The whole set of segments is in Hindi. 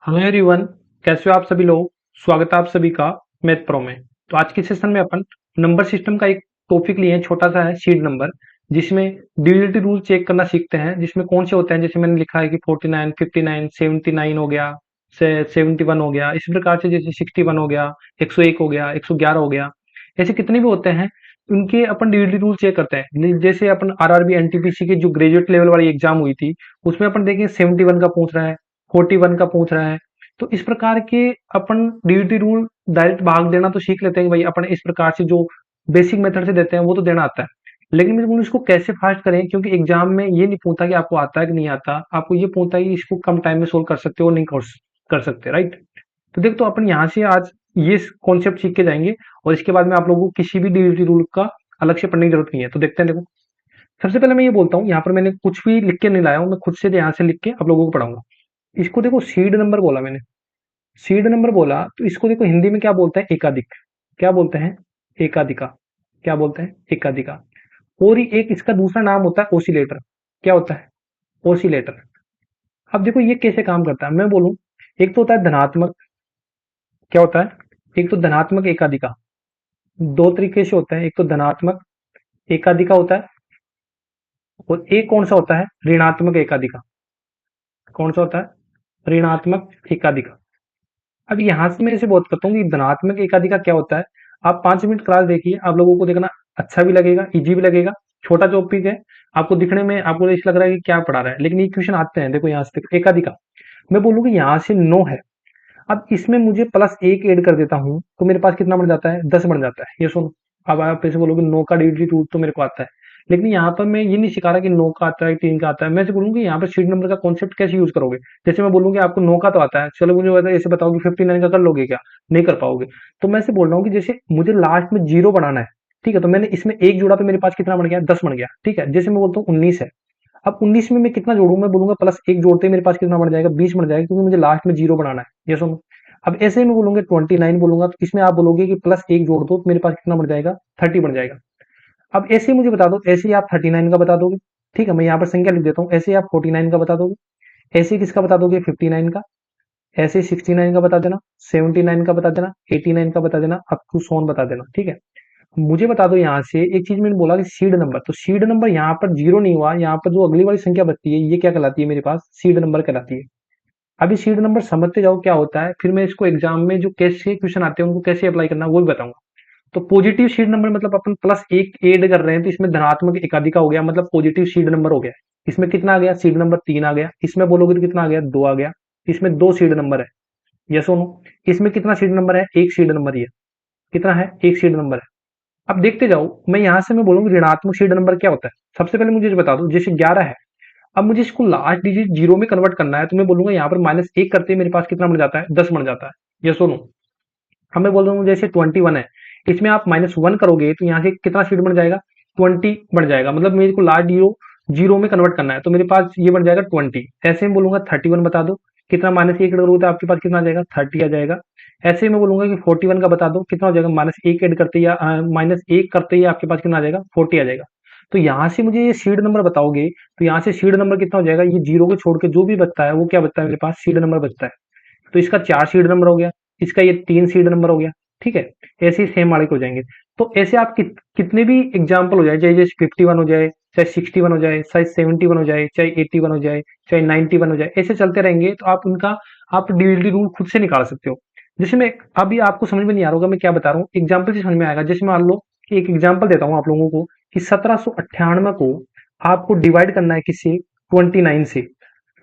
Hello everyone. कैसे हो आप सभी लोग। स्वागत है आप सभी का मैथ प्रो में। तो आज के सेशन में अपन नंबर सिस्टम का एक टॉपिक लिए हैं, छोटा सा है सीड नंबर, जिसमें डिविजिबिलिटी रूल चेक करना सीखते हैं। जिसमें कौन से होते हैं, जैसे मैंने लिखा है कि 49, 59, 79 हो गया, से 71 हो गया, इसी प्रकार से जैसे 61 हो गया, 101 हो गया, 111 हो गया, ऐसे कितने भी होते हैं उनके अपन डिविजिबिलिटी रूल चेक करते हैं। जैसे अपन आरआरबी एनटीपीसी की जो ग्रेजुएट लेवल वाली एग्जाम हुई थी, उसमें अपन देखें 71 का पूछ रहा है, 41 का पूछ रहा है। तो इस प्रकार के अपन डीयूटी रूल डायरेक्ट भाग देना तो सीख लेते हैं कि भाई अपन इस प्रकार से जो बेसिक मेथड से देते हैं वो तो देना आता है। लेकिन मैं बोलूं इसको कैसे फास्ट करें, क्योंकि एग्जाम में ये नहीं पूछता कि आपको आता है कि नहीं आता, आपको ये पूछता है कि इसको कम टाइम में सोल्व कर सकते हो नहीं कर सकते, राइट। तो देख, तो अपन यहाँ से आज ये कॉन्सेप्ट सीख के जाएंगे, और इसके बाद में आप लोगों को किसी भी डीयूटी रूल का अलग से पढ़ने की जरूरत नहीं है। तो देखते हैं। देखो, सबसे पहले मैं ये बोलता हूँ, यहाँ पर मैंने कुछ भी लिख के नहीं लाया हूँ, मैं खुद से यहाँ से लिख के आप लोगों को पढ़ाऊंगा। इसको देखो, सीड नंबर बोला मैंने, सीड नंबर बोला, तो इसको देखो हिंदी में क्या बोलते हैं, एकाधिक। क्या बोलते हैं? एकाधिका। क्या बोलते हैं? एकाधिका। और ही एक इसका दूसरा नाम होता है ओसिलेटर। क्या होता है? ओसिलेटर। अब देखो ये कैसे काम करता है, मैं बोलूं, एक तो होता है धनात्मक। क्या होता है? एक तो धनात्मक एकाधिका। दो तरीके से होता है, एक तो धनात्मक एकाधिका होता है, और एक कौन सा होता है, ऋणात्मक एकाधिका। कौन सा होता है? ऋणात्मक एकाधिका। अब यहाँ से मैं इसे बात करता हूँ कि धनात्मक एकाधिका क्या होता है। आप 5 मिनट क्लास देखिए, आप लोगों को देखना अच्छा भी लगेगा, इजी भी लगेगा। छोटा टॉपिक है, आपको दिखने में आपको ऐसा लग रहा है कि क्या पढ़ा रहा है, लेकिन ये क्वेश्चन आते हैं। देखो यहाँ से देखो, एकाधिका। मैं बोलूंगी यहाँ से 9 है। अब इसमें मुझे +1 ऐड कर देता हूँ, तो मेरे पास कितना बन जाता है? 10 बन जाता है। ये सुनो, अब आप ऐसे बोलोगे 9 का डिजिट रूट तो मेरे को आता है, लेकिन यहाँ पर मैं ये नहीं सिखा रहा कि 9 का आता है, 3 का आता है। मैं ऐसे बोलूंगी यहाँ पर सीड नंबर का कॉन्सेप्ट कैसे यूज करोगे। जैसे मैं बोलूंगी आपको 9 का तो आता है, चलो मुझे ऐसे बताओ कि 59 का कर लोगे क्या? नहीं कर पाओगे। तो मैं ऐसे बोल रहा हूँ कि जैसे मुझे लास्ट में जीरो बनाना है, ठीक है, तो मैंने इसमें एक जोड़ा तो मेरे पास कितना बन गया? 10 बन गया, ठीक है। जैसे मैं बोलता हूँ 19 है, अब 19 में मैं कितना जोड़ूं, मैं बोलूंगा +1 जोड़ते ही मेरे पास कितना बन जाएगा? 20 बन जाएगा, क्योंकि मुझे लास्ट में जीरो बनाना है। ये सुनो, अब ऐसे ही मैं बोलूंगा 29 बोलूंगा, तो इसमें आप बोलोगे कि +1 जोड़ दो, तो मेरे पास कितना बन जाएगा? 30 बन जाएगा। अब ऐसे ही मुझे बता दो, ऐसे ही आप 39 का बता दोगे, ठीक है, मैं यहाँ पर संख्या लिख देता हूँ। ऐसे ही आप 49 का बता दोगे, ऐसे ही किसका बता दोगे? 59 का। ऐसे ही 69 का बता देना, 79 का बता देना, 89 का बता देना, अप टू सोन बता देना, ठीक है। मुझे बता दो यहाँ से एक चीज, मैंने बोला कि सीड नंबर, तो सीड नंबर यहाँ पर जीरो नहीं हुआ, यहाँ पर जो अगली वाली संख्या बचती है ये क्या कहलाती है? मेरे पास सीड नंबर कहलाती है। अभी सीड नंबर समझते जाओ क्या होता है, फिर मैं इसको एग्जाम में जो कैसे क्वेश्चन आते हैं उनको कैसे अप्लाई करना है वो भी बताऊंगा। तो पॉजिटिव सीड नंबर मतलब अपन +1 ऐड कर रहे हैं, तो इसमें धनात्मक एकाधिका हो गया, मतलब पॉजिटिव सीड नंबर हो गया। इसमें कितना आ गया? सीड नंबर 3 आ गया। इसमें बोलोगे तो कितना आ गया? 2 आ गया। इसमें 2 सीड नंबर है। यस और नो? इसमें कितना सीड नंबर है? एक सीड नंबर ही है। कितना है? एक सीड नंबर है। अब देखते जाओ, मैं यहां से मैं बोलूंगा ऋणात्मक सीड नंबर क्या होता है। सबसे पहले मुझे ये बता दो, जैसे 11 है, अब मुझे इसको लास्ट डिजिट जीरो में कन्वर्ट करना है, तो मैं बोलूंगा यहाँ पर -1 करते ही मेरे पास कितना बन जाता है? 10 बन जाता है। ये सुनो, अब मैं बोल रहा हूँ जैसे 21 है, इसमें आप -1 करोगे तो यहाँ से कितना सीड बन जाएगा? 20 बन जाएगा, मतलब मेरे को लास्ट जीरो जीरो में कन्वर्ट करना है, तो मेरे पास ये बन जाएगा 20। ऐसे में बोलूंगा 31 बता दो, कितना -1 करोगे तो आपके पास कितना आ जाएगा? 30 आ जाएगा। ऐसे ही मैं बोलूंगा कि 41 का बता दो, कितना हो जाएगा? -1 ऐड करते ही -1 करते ही आपके पास कितना आ जाएगा? 40 आ जाएगा। तो यहाँ से मुझे ये सीड नंबर बताओगे, तो यहाँ से सीड नंबर कितना हो जाएगा? ये जीरो को छोड़ के जो भी बचता है वो क्या बचता है? मेरे पास सीड नंबर बचता है। तो इसका 4 सीड नंबर हो गया, इसका ये 3 सीड नंबर हो गया, ठीक है। ऐसे ही सेम वाले हो जाएंगे। तो ऐसे आप कितने भी एग्जाम्पल हो जाए, चाहे जैसे 51 हो जाए, चाहे 61 हो जाए, चाहे 71 हो जाए, चाहे 81 हो जाए, चाहे 91 हो जाए, ऐसे चलते रहेंगे, तो आप उनका आप डिविजिबिलिटी रूल खुद से निकाल सकते हो। जैसे मैं अभी आपको समझ में नहीं आ रहा होगा मैं क्या बता रहा हूँ, एग्जाम्पल से समझ में आएगा। जैसे मान लो कि एक एग्जाम्पल देता हूँ आप लोगों को कि 1798 को आपको डिवाइड करना है किससे? 29 से।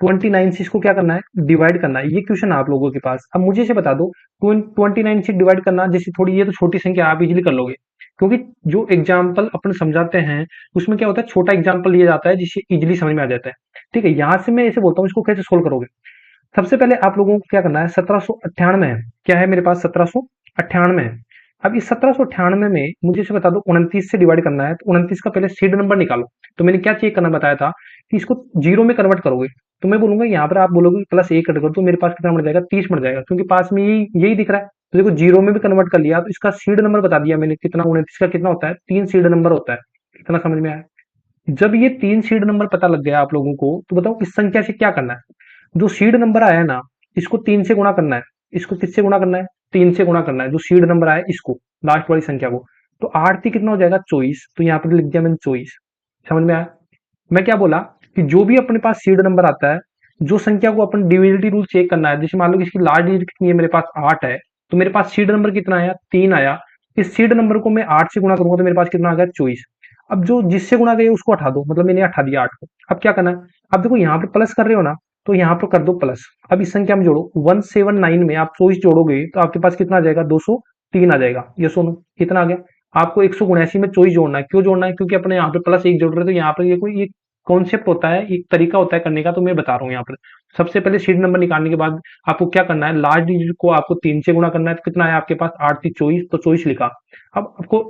29 से इसको क्या करना है? डिवाइड करना है। ये क्वेश्चन आप लोगों के पास, अब मुझे इसे बता दो 29 से डिवाइड करना, जैसे थोड़ी ये तो छोटी संख्या आप इजीली कर लोगे, क्योंकि जो एग्जाम्पल अपन समझाते हैं उसमें क्या होता है, छोटा एग्जाम्पल लिया जाता है जिससे इजीली समझ में आ जाता है, ठीक है। यहां से मैं ऐसे बोलता हूँ, इसको कैसे सोल्व करोगे। सबसे पहले आप लोगों को क्या करना है, 1798 है, क्या है मेरे पास? 1798 है। अब इस 1798 में मुझे इसे बता दो 29 से डिवाइड करना है, तो 29 का पहले सीड नंबर निकालो। तो मैंने क्या चेक करना बताया था कि इसको जीरो में कन्वर्ट करोगे, तो मैं बोलूंगा यहाँ पर आप बोलोगे +1 कट करो, तो मेरे पास कितना बन जाएगा? 30 बन जाएगा, क्योंकि पास में यही दिख रहा है। तो देखो जीरो में भी कन्वर्ट कर लिया, तो इसका सीड नंबर बता दिया मैंने कितना, 29 का कितना होता है? 3 सीड नंबर होता है। कितना समझ में आया? जब ये 3 सीड नंबर पता लग गया आप लोगों को, तो बताओ इस संख्या से क्या करना है। जो सीड नंबर आया ना, इसको 3 से गुणा करना है। इसको किससे गुणा करना है? 3 से गुणा करना है, जो सीड नंबर आया इसको, लास्ट वाली संख्या को। तो 8 3 कितना हो जाएगा? 24। तो यहाँ पर लिख दिया मैंने 24। समझ में आया? मैं क्या बोला कि जो भी अपने पास सीड नंबर आता है, जो संख्या को अपन डिविजिबिलिटी रूल चेक करना है, जैसे मान लो कि इसकी लास्ट डिजिट कितनी है, मेरे पास 8 है, तो मेरे पास सीड नंबर कितना आया? 3 आया। इस सीड नंबर को मैं 8 से गुणा करूंगा तो मेरे पास कितना आ गया? 24। अब जो जिससे गुणा गया उसको हटा दो, मतलब मैंने हटा दिया 8 को। अब क्या करना है? अब देखो यहाँ पे प्लस कर रहे हो ना, तो यहाँ पर कर दो प्लस। अब इस संख्या में जोड़ो, 179 में आप 24 जोड़ोगे तो आपके पास कितना आ जाएगा? 203 आ जाएगा। ये सुनो कितना आ गया? आपको 179 में 24 जोड़ना है। क्यों जोड़ना है? क्योंकि अपने यहाँ पे प्लस 1 जोड़ रहे हैं, तो यहाँ पर ये कोई कॉन्सेप्ट होता है, एक तरीका होता है करने का, तो मैं बता रहा हूँ यहाँ पर। सबसे पहले सीड नंबर निकालने के बाद आपको क्या करना है? लास्ट डिजिट को आपको 3 से गुणा करना है। तो कितना है आपके पास? 8 3 24, तो 24 लिखा। अब आपको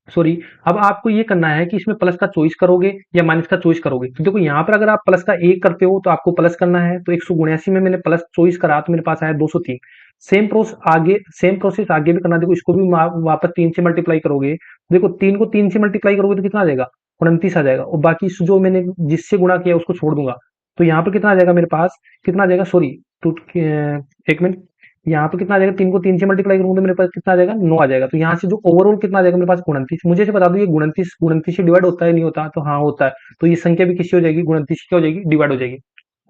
सॉरी, अब आपको ये करना है कि इसमें प्लस का चॉइस करोगे या माइनस का चॉइस करोगे। तो देखो यहाँ पर अगर आप प्लस का 1 करते हो तो आपको प्लस करना है, तो 179 में मैंने प्लस चॉइस करा तो मेरे पास आया 203। सेम प्रोसेस आगे भी करना। देखो इसको भी वापस 3 से मल्टीप्लाई करोगे। देखो 3 को 3 से मल्टीप्लाई करोगे तो कितना आ जाएगा? 29 आ जाएगा। और बाकी जो मैंने जिससे गुणा किया उसको छोड़ दूंगा। तो यहाँ पर कितना आ जाएगा मेरे पास? कितना आ जाएगा? सॉरी, तो एक मिनट, यहाँ पे कितना आ जाएगा? 3 को 3 से मल्टीप्लाई करूंगा तो मेरे पास कितना आ जाएगा? 9 आ जाएगा। तो यहाँ से जो ओवरऑल कितना आ जाएगा मेरे पास? 29। मुझे से बता दो, ये 29 से डिवाइड होता है नहीं होता? तो हाँ होता है। तो ये संख्या भी किससे हो जाएगी? 29 क्या हो जाएगी? डिवाइड हो जाएगी।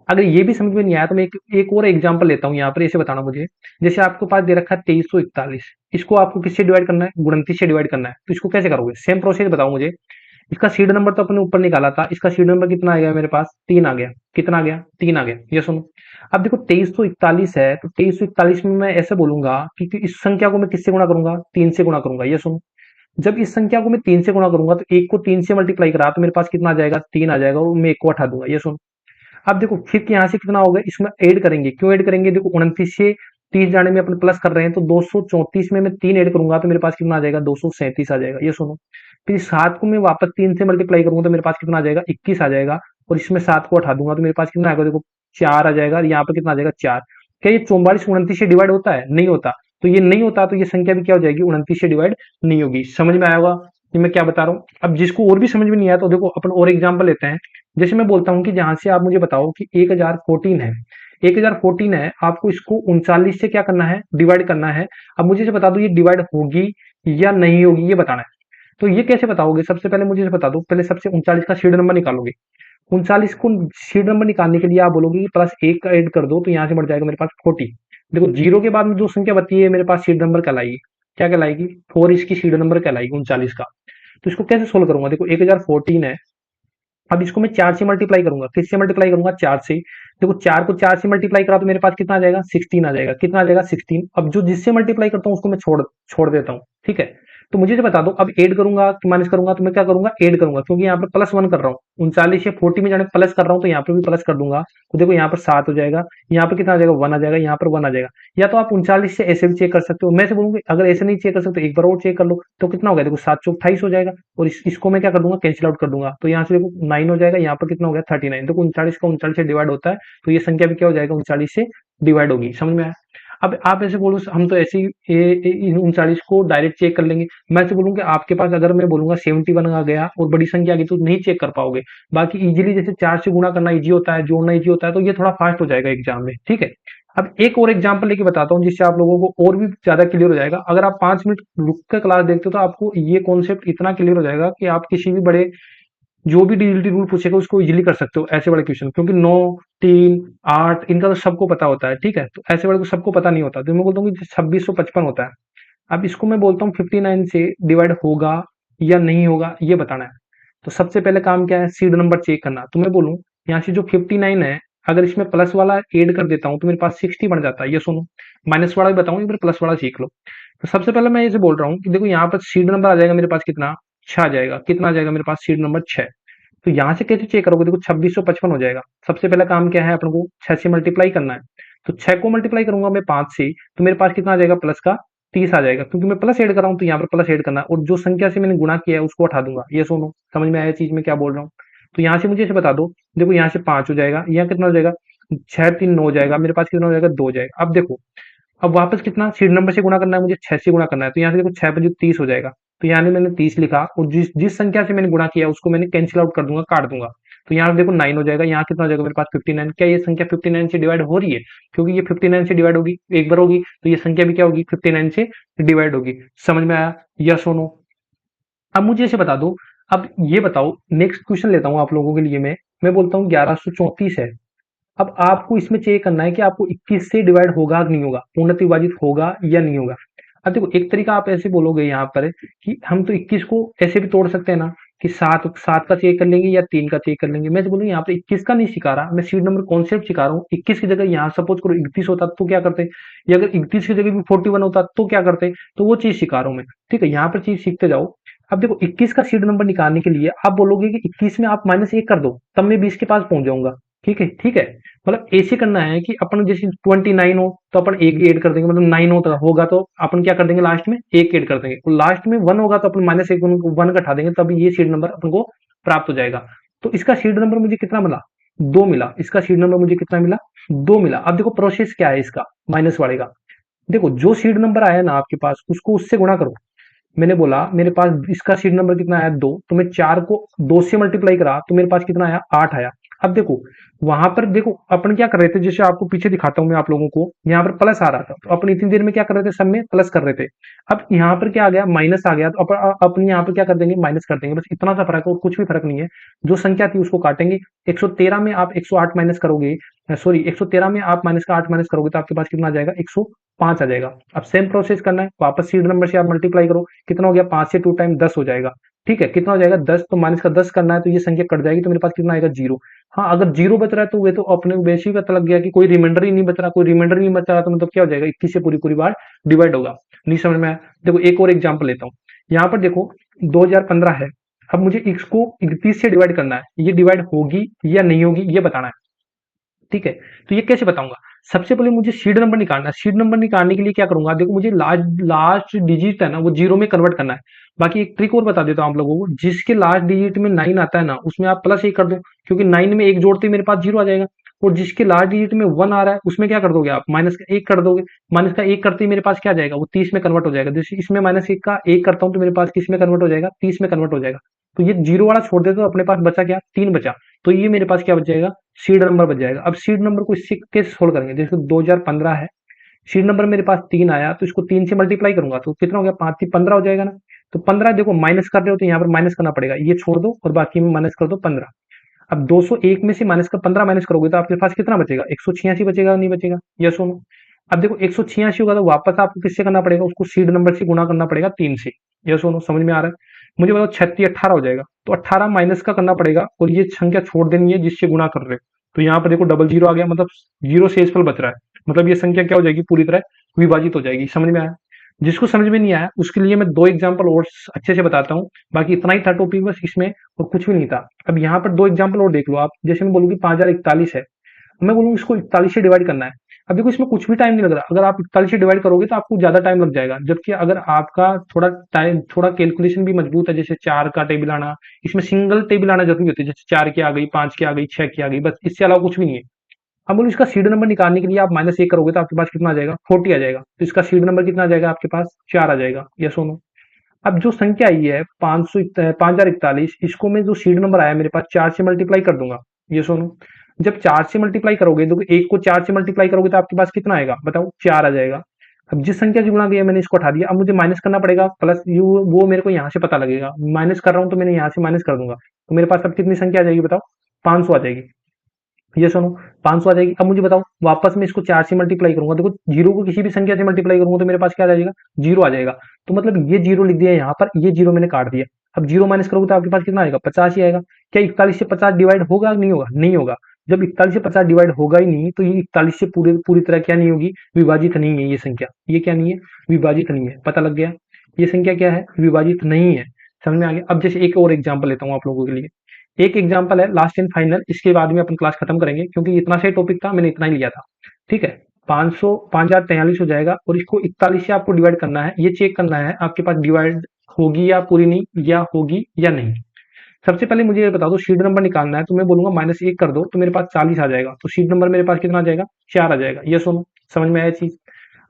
अगर ये भी समझ में नहीं आया तो मैं एक और एग्जांपल लेता हूँ यहाँ पर, ऐसे बताना मुझे। जैसे आपके पास दे रखा है 2341, इसको आपको किससे डिवाइड करना है? 29 से डिवाइड करना है। तो इसको कैसे करोगे? सेम प्रोसेस बताओ मुझे। इसका सीड नंबर तो अपने ऊपर निकाला था, इसका सीड नंबर कितना आ गया मेरे पास? 3 आ गया। कितना आ गया? 3 आ गया। ये सुनो, अब देखो 2341 है, तो 2341 में मैं ऐसे बोलूंगा कि इस संख्या को मैं किससे गुणा करूंगा? 3 से गुणा करूंगा। ये सुनो, जब इस संख्या को मैं 3 से गुणा करूंगा तो एक को 3 से मल्टीप्लाई करा तो मेरे पास कितना आ जाएगा? 3 आ जाएगा, और मैं एक को हटा दूंगा। ये सुनो, अब देखो फिर यहाँ से कितना होगा? इसमें ऐड करेंगे। क्यों ऐड करेंगे? देखो 29 से 30 जाने में अपन प्लस कर रहे हैं, तो 234 में मैं 3 ऐड करूंगा तो मेरे पास कितना आ जाएगा? 237 आ जाएगा। ये सुनो, फिर 7 को मैं वापस 3 से मल्टीप्लाई करूंगा तो मेरे पास कितना आ जाएगा? 21 आ जाएगा। और इसमें 7 को हटा दूंगा तो मेरे पास कितना आएगा? देखो 4 आ जाएगा। यहाँ पर कितना आ जाएगा? 4। क्या ये 44 29 से डिवाइड होता है? नहीं होता। तो ये नहीं होता, तो ये संख्या भी क्या हो जाएगी? 29 से डिवाइड नहीं होगी। समझ में आया होगा कि मैं क्या बता रहा हूँ? अब जिसको और भी समझ में नहीं आया तो देखो अपन और एग्जाम्पल लेते हैं। जैसे मैं बोलता हूँ कि जहां से आप मुझे बताओ कि 1014 है, 1014 है, आपको इसको 39 से क्या करना है? डिवाइड करना है। अब मुझे से बता दो ये डिवाइड होगी या नहीं होगी, ये बताना है। तो ये कैसे बताओगे? सबसे पहले मुझे से बता दो, पहले सबसे 39 का सीड नंबर निकालोगे। 39 को सीड नंबर निकालने के लिए आप बोलोगे कि प्लस 1 का ऐड कर दो, तो यहाँ से बढ़ जाएगा मेरे पास 40। देखो जीरो के बाद में जो संख्या बची है मेरे पास सीड नंबर कहलाएगी। क्या कहलाएगी? 4 इसकी सीड नंबर कहलाएगी 39 का। तो इसको कैसे सोल्व करूंगा? देखो 1014 है, अब इसको मैं 4 से मल्टीप्लाई करूंगा। किससे मल्टीप्लाई करूंगा? 4 से। देखो 4 को 4 से मल्टीप्लाई करा तो मेरे पास कितना आ जाएगा? 16 आ जाएगा। कितना आ जाएगा? 16। अब जो जिससे मल्टीप्लाई करता हूँ उसको मैं छोड़ छोड़ देता हूँ। ठीक है, तो मुझे जो बता दो, अब ऐड करूंगा कि माइनस करूंगा? तो मैं क्या करूंगा? ऐड करूंगा, क्योंकि यहाँ पर प्लस 1 कर रहा हूँ। 39 से 40 में जाने प्लस कर रहा हूँ, तो यहाँ पर भी प्लस कर दूंगा। तो देखो यहाँ पर 7 हो जाएगा, यहाँ पर कितना आ जाएगा? 1 आ जाएगा, यहाँ पर 1 आ जाएगा। या तो आप 39 से ऐसे भी चेक कर सकते हो। मैं से बोलूंगा अगर ऐसे नहीं चेक कर सकते एक बार और चेक कर लो। तो कितना हो गया? देखो 7 चौक 28 हो जाएगा। और इसको मैं क्या कर दूंगा? कैंसिल आउट कर दूंगा। तो यहाँ से देखो 9 हो जाएगा, यहाँ पर कितना हो गया? 39। देखो 39 का 39 से डिवाइड होता है, तो ये संख्या भी क्या हो जाएगा? 39 से डिवाइड होगी। समझ में आया? अब आप ऐसे बोलो हम तो ऐसे ही 39 को डायरेक्ट चेक कर लेंगे। मैं ऐसे बोलूंगा आपके पास अगर मैं बोलूंगा 71 आ गया और बड़ी संख्या आ गई तो नहीं चेक कर पाओगे। बाकी इजीली जैसे 4 से गुणा करना इजी होता है, जोड़ना इजी होता है, तो ये थोड़ा फास्ट हो जाएगा एग्जाम में। ठीक है, अब एक और एग्जाम्पल लेके बताता हूँ जिससे आप लोगों को और भी ज्यादा क्लियर हो जाएगा। अगर आप 5 मिनट रुक कर क्लास देखते हो तो आपको ये कॉन्सेप्ट इतना क्लियर हो जाएगा कि आप किसी भी बड़े जो भी डिजिटल रूल पूछेगा उसको इजीली कर सकते हो ऐसे वाले क्वेश्चन, क्योंकि 9 3 8 इनका तो सबको पता होता है। ठीक है, तो ऐसे वाले को सबको पता नहीं होता, तो मैं बोलता हूँ कि 2655 होता है। अब इसको मैं बोलता हूँ 59 से डिवाइड होगा या नहीं होगा, ये बताना है। तो सबसे पहले काम क्या है? सीड नंबर चेक करना। तो मैं बोलूँ यहाँ से जो 59 है, अगर इसमें प्लस वाला ऐड कर देता हूँ तो मेरे पास 60 बन जाता है। ये सुनो, माइनस वाला भी बताऊंगा, फिर प्लस वाला सीख लो। तो सबसे पहले मैं ये बोल रहा हूँ कि देखो यहाँ पर सीड नंबर आ जाएगा मेरे पास कितना? 6 आ जाएगा। कितना आ जाएगा मेरे पास? Seed number 6। तो यहाँ से कैसे चेक करोगे? देखो 2655 हो जाएगा। सबसे पहला काम क्या है? अपन को 6 से मल्टीप्लाई करना है। तो 6 को मल्टीप्लाई करूंगा मैं 5 से, तो मेरे पास कितना आ जाएगा? प्लस का 30 आ जाएगा, क्योंकि मैं प्लस ऐड कर रहा हूँ तो यहाँ पर प्लस ऐड करना है, और जो संख्या से मैंने गुणा किया है उसको हटा दूंगा। ये सुनो, समझ में आया चीज में क्या बोल रहा हूँ? तो यहाँ से मुझे इसे बता दो। देखो यहाँ से 5 हो जाएगा, यहाँ कितना हो जाएगा? 6 3 9 हो जाएगा, मेरे पास कितना हो जाएगा? 2 हो जाएगा। अब देखो, अब वापस कितना सीड नंबर से गुणा करना है? मुझे 6 से गुणा करना है। तो यहाँ से देखो 6 पर जो 30 हो जाएगा, तो यहाँ मैंने 30 लिखा, और जिस जिस संख्या से मैंने गुणा किया उसको मैंने कैंसिल आउट कर दूंगा, काट दूंगा। तो यहाँ देखो 9 हो जाएगा, यहाँ कितना हो जाएगा मेरे पास 59। क्या ये संख्या 59 से डिवाइड हो रही है? क्योंकि ये 59 से डिवाइड होगी, एक बार होगी तो ये संख्या भी क्या होगी, 59 से डिवाइड होगी। समझ में आया? यस और नो? अब मुझे ऐसे बता दो, अब ये बताओ, नेक्स्ट क्वेश्चन लेता हूँ आप लोगों के लिए। मैं बोलता हूँ 1134 है। अब आपको इसमें चेक करना है कि आपको 21 से डिवाइड होगा कि नहीं होगा, पूर्णतः विभाजित होगा या नहीं होगा। अब देखो, एक तरीका आप ऐसे बोलोगे यहाँ पर कि हम तो 21 को ऐसे भी तोड़ सकते हैं ना, कि सात सात का चेक कर लेंगे या 3 का चेक कर लेंगे। मैं तो बोलूँ यहाँ पे 21 का नहीं सिखा रहा, मैं सीट नंबर कॉन्सेप्ट सिखा रहा हूँ। 21 की जगह यहाँ सपोज करो 31 होता तो क्या करते, या अगर 31 की जगह भी 41 होता तो क्या करते, तो वो चीज सिखा रहा हूँ मैं। ठीक है, यहाँ पर चीज सीखते जाओ। अब देखो, 21 का सीट नंबर निकालने के लिए आप बोलोगे कि 21 में आप -1 कर दो, तब मैं 20 के पास पहुंच जाऊंगा। ठीक है, ठीक है। मतलब ऐसे करना है कि अपन जैसे 29 हो तो अपन एक ऐड कर देंगे, मतलब 9 होगा तो अपन क्या कर देंगे, लास्ट में एक ऐड कर देंगे। तो लास्ट में 1 होगा तो अपन -1 1 घटा देंगे, तब ये सीड नंबर अपन को प्राप्त हो जाएगा। तो इसका सीड नंबर मुझे कितना मिला, 2 मिला। इसका सीड नंबर मुझे कितना मिला, 2 मिला। अब देखो प्रोसेस क्या है इसका, माइनस वाले का। देखो, जो सीड नंबर आया ना आपके पास, उसको उससे गुणा करो। मैंने बोला मेरे पास इसका सीड नंबर कितना आया, 2, तो मैं 4 को 2 से मल्टीप्लाई करा तो मेरे पास कितना आया, 8 आया। अब देखो, वहां पर देखो अपन क्या कर रहे थे, जैसे आपको पीछे दिखाता हूं मैं आप लोगों को, यहाँ पर प्लस आ रहा था तो अपन इतनी देर में क्या कर रहे थे, सब में प्लस कर रहे थे। अब यहाँ पर क्या आ गया, माइनस आ गया, तो अपन यहाँ पर क्या कर देंगे, माइनस कर देंगे। बस इतना सा फर्क है और कुछ भी फर्क नहीं है। जो संख्या थी उसको काटेंगे। 113 में आप 108 माइनस करोगे, सॉरी 113 में आप माइनस का 8 माइनस करोगे तो आपके पास कितना आ जाएगा, 105 आ जाएगा। अब सेम प्रोसेस करना है, वापस सीड नंबर से आप मल्टीप्लाई करो। कितना हो गया, 5 से 2 टाइम 10 हो जाएगा। ठीक है, कितना हो जाएगा, 10। तो माइनस का 10 करना है तो ये संख्या कट जाएगी, तो मेरे पास कितना आएगा, 0। हाँ, अगर 0 बच रहा है तो वे तो अपने वैसे ही पता लग गया कि कोई रिमाइंडर ही नहीं बच रहा। कोई रिमाइंडर नहीं बच रहा तो मतलब क्या हो जाएगा, 21 से पूरी पूरी बार डिवाइड होगा। नहीं समझ में आया? देखो, एक और एग्जाम्पल लेता हूँ। यहाँ पर देखो 2015 है। अब मुझे इसको 31 से डिवाइड करना है, ये डिवाइड होगी या नहीं होगी ये बताना है। ठीक है, तो ये कैसे बताऊंगा, सबसे पहले मुझे सीड नंबर निकालना है। सीड नंबर निकालने के लिए क्या करूंगा, देखो मुझे लास्ट लास्ट डिजिट है ना वो 0 में कन्वर्ट करना है। बाकी एक ट्रिक और बता देता हूँ आप लोगों को, जिसके लास्ट डिजिट में 9 आता है ना उसमें आप +1 कर दो, क्योंकि 9 में एक जोड़ते ही मेरे पास 0 आ जाएगा। और जिसके लास्ट डिजिट में 1 आ रहा है उसमें क्या कर दोगे, आप -1 कर दोगे। -1 करते ही मेरे पास क्या आ जाएगा, वो 30 में कन्वर्ट हो जाएगा। जैसे इसमें -1 का 1 करता हूँ तो मेरे पास किस में कन्वर्ट हो जाएगा, 30 में कन्वर्ट हो जाएगा। तो ये 0 वाला छोड़ दे तो अपने पास बचा क्या, 3 बचा। तो ये मेरे पास क्या बच जाएगा, सीड नंबर बच जाएगा। अब सीड नंबर को इससे कैसे सोल्व करेंगे, जैसे 2015 है, सीड नंबर मेरे पास 3 आया तो इसको 3 से मल्टीप्लाई करूंगा तो कितना हो गया, 5 3 15 हो जाएगा ना। तो 15 देखो माइनस कर रहे हो तो यहाँ पर माइनस करना पड़ेगा, ये छोड़ दो और बाकी में माइनस कर दो 15। अब 201 में से माइनस का 15 माइनस करोगे तो आपके पास कितना बचेगा, 186 बचेगा, नहीं बचेगा? यस और नो? अब देखो 186 होगा तो वापस आपको किससे करना पड़ेगा, उसको सीड नंबर से गुणा करना पड़ेगा 3 से। यस और नो? समझ में आ रहा है? मुझे बताओ 36 18 हो जाएगा, तो 18 माइनस का करना पड़ेगा और ये संख्या छोड़ देनी है जिससे गुणा कर रहे हो। तो यहाँ पर देखो डबल जीरो आ गया, मतलब जीरो शेषफल बच रहा है। मतलब ये संख्या क्या हो जाएगी, पूरी तरह विभाजित हो जाएगी। समझ में आया? जिसको समझ में नहीं आया उसके लिए मैं 2 एग्जांपल और अच्छे से बताता हूँ। बाकी इतना ही था टॉपिक बस इसमें, और कुछ भी नहीं था। अब यहाँ पर 2 एग्जांपल और देख लो आप। जैसे मैं बोलूँ कि 5041 है, मैं बोलूँ इसको 41 से डिवाइड करना है। अब देखो इसमें कुछ भी टाइम नहीं लग रहा। अगर आप 41 से डिवाइड करोगे तो आपको ज्यादा टाइम लग जाएगा, जबकि अगर आपका थोड़ा टाइम, थोड़ा कैलकुलेशन भी मजबूत है, जैसे 4 का टेबल आना, इसमें सिंगल टेबल आना जरूरी होती है, जैसे 4 की आ गई, 5 की आ गई, 6 की आ गई, बस इससे अलावा कुछ भी नहीं है। अब बोलो इसका सीड नंबर निकालने के लिए आप -1 करोगे तो आपके पास कितना आ जाएगा, 40 आ जाएगा। तो इसका सीड नंबर कितना आ जाएगा आपके पास, 4 आ जाएगा। यस और नो? अब जो संख्या आई है 5041, इसको मैं जो सीड नंबर आया मेरे पास 4 से मल्टीप्लाई कर दूंगा। ये सुनो, जब 4 से मल्टीप्लाई करोगे तो एक को 4 से मल्टीप्लाई करोगे तो आपके पास कितना आएगा, बताओ, 4 आ जाएगा। अब जिस संख्या से गुणा किया मैंने इसको हटा दिया, अब मुझे माइनस करना पड़ेगा, प्लस यू वो मेरे को यहाँ से पता लगेगा। माइनस कर रहा हूँ तो मैंने यहाँ से माइनस कर दूंगा, तो मेरे पास अब कितनी संख्या आ जाएगी बताओ, 500 आ जाएगी। ये सुनो, 500 आ जाएगी। अब मुझे बताओ, वापस मैं इसको 4 से मल्टीप्लाई करूंगा, देखो जीरो को किसी भी संख्या से मल्टीप्लाई करूंगा तो मेरे पास क्या आ जाएगा, 0 आ जाएगा। तो मतलब ये 0 लिख दिया यहाँ पर, ये 0 मैंने काट दिया। अब 0 माइनस करोगे तो आपके पास कितना आएगा, 50 ही आएगा। क्या 41 से 50 डिवाइड होगा, नहीं होगा? नहीं होगा। जब 41 से 50 डिवाइड होगा ही नहीं तो ये 41 से पूरी पूरी तरह क्या नहीं होगी, विभाजित नहीं है ये संख्या। ये क्या नहीं है, विभाजित नहीं है। पता लग गया? ये संख्या क्या है, विभाजित नहीं है। समझ में आ गया? अब जैसे एक और एग्जाम्पल लेता हूँ आप लोगों के लिए। एक एग्जाम्पल है लास्ट एंड फाइनल, इसके बाद में अपन क्लास खत्म करेंगे क्योंकि इतना सही टॉपिक था, मैंने इतना ही लिया था। ठीक है, 5043 हो जाएगा और इसको 41 से आपको डिवाइड करना है। ये चेक करना है आपके पास डिवाइड होगी या पूरी नहीं, या होगी या नहीं। सबसे पहले मुझे ये बता दो, शीट नंबर निकालना है तो मैं बोलूंगा -1 कर दो तो मेरे पास 40 आ जाएगा। तो शीट नंबर मेरे पास कितना आ जाएगा, 4 आ जाएगा। ये सुनो, समझ में आया चीज?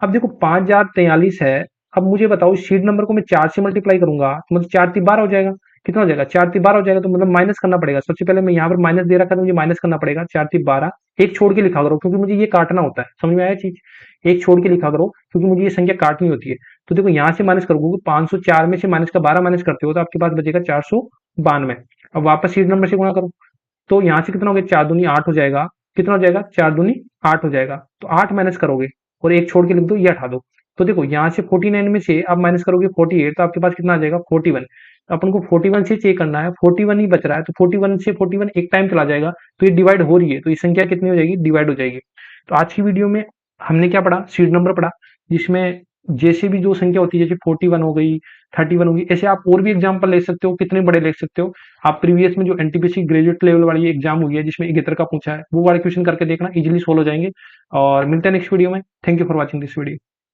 अब देखो 5043 है। अब मुझे बताओ शीट नंबर को मैं 4 से मल्टीप्लाई करूंगा तो मतलब 4 3 12 हो जाएगा। कितना हो जाएगा, 4×3 12 हो जाएगा, तो मतलब माइनस करना पड़ेगा। सबसे पहले मैं यहाँ पर माइनस दे रखा था, मुझे माइनस करना पड़ेगा। 4×3 12, एक छोड़ के लिखा करो क्योंकि मुझे ये काटना होता है। समझ में आया चीज? एक छोड़ के लिखा करो क्योंकि मुझे ये संख्या काटनी होती है। तो देखो यहाँ से माइनस करोगे, 504 में से माइनस का 12 माइनस करते हो तो आपके पास बचेगा 492। अब वापस सीट नंबर से गुणा करो, तो यहाँ से कितना हो गया, 4×2 8 हो जाएगा। कितना हो जाएगा, 4×2 8 हो जाएगा। तो 8 माइनस करोगे और एक छोड़ के लिख दो, ये हटा दो। तो देखो यहाँ से 49 में से आप माइनस करोगे 48, तो आपके पास कितना आ जाएगा, 41। तो अपन को 41 से चेक करना है, 41 ही बच रहा है, तो 41 से 41 एक टाइम चला जाएगा, तो ये डिवाइड हो रही है, तो ये संख्या कितनी हो जाएगी, डिवाइड हो जाएगी। तो आज की वीडियो में हमने क्या पढ़ा, सीड नंबर पढ़ा, जिसमें जैसे भी जो संख्या होती है, जैसे 41 हो गई, 31 होगी, ऐसे आप और भी एग्जाम्पल ले सकते हो, कितने बड़े ले सकते हो। आप प्रीवियस में जो एनटीपीसी ग्रेजुएट लेवल वाली एग्जाम हुई है जिसमें इगेतर का पूछा है, वो वाले क्वेश्चन करके देखना, इजीली सोल्व हो जाएंगे। और मिलते हैं नेक्स्ट वीडियो में। Thank you for watching this video.